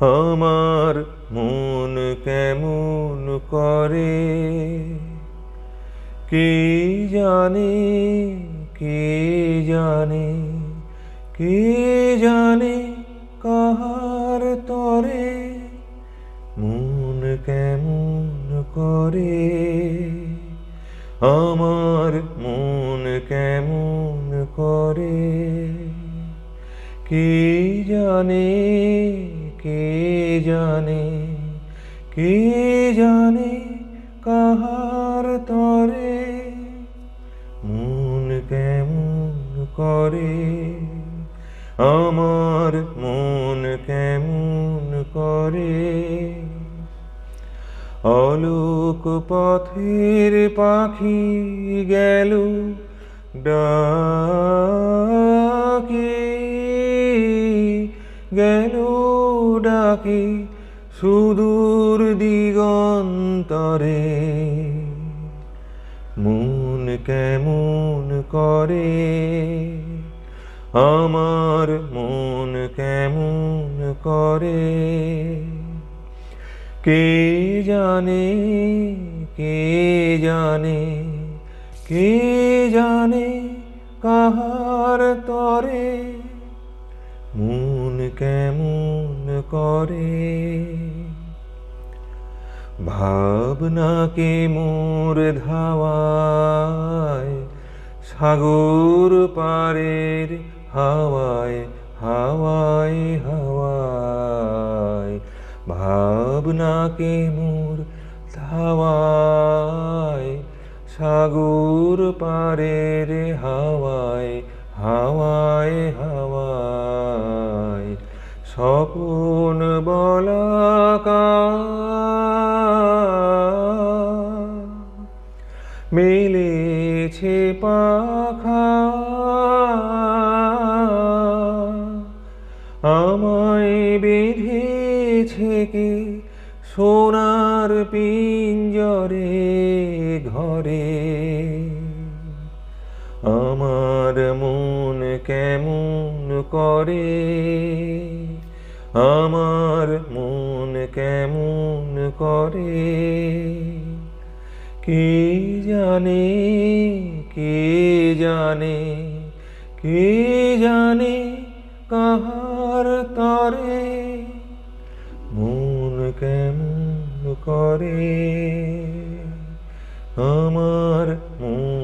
আমার মন কেমন করে কে জানে, কে জানে, কে জানে কাহার তরে মন কেমন করে। আমার মন কেমন করে কে জানে, কে জানে, কে জানে কাহার তরে মন কেমন করে। আমার মন কেমন করে। অলোক পথের পাখি গেল ডাকে, গেল ডাকে সুদূর দিগন্তরে মন কেমন করে। আমার মন কেমন করে কে জানে, কে জানে, কে জানে কাহার তরে মন কেমন করে। ভাবনাকে মোর ধাওয়ায় সাগর পারের হাওয়ায়, হাওয়ায়, হাওয়ায়। ভাবনাকে মোর ধাওয়ায় সাগর পারের হাওয়ায়, হাওয়ায়, হাওয়ায়। স্বপন বলাকা মেলেছে পাখা আমায় বেঁধেছে কে সোনার পিঞ্জরে ঘরে। আমার মন কেমন করে, আমার মন কেমন করে কে জানে, কে জানে, কে জানে কাহার তরে মন কেমন করে। আমার মন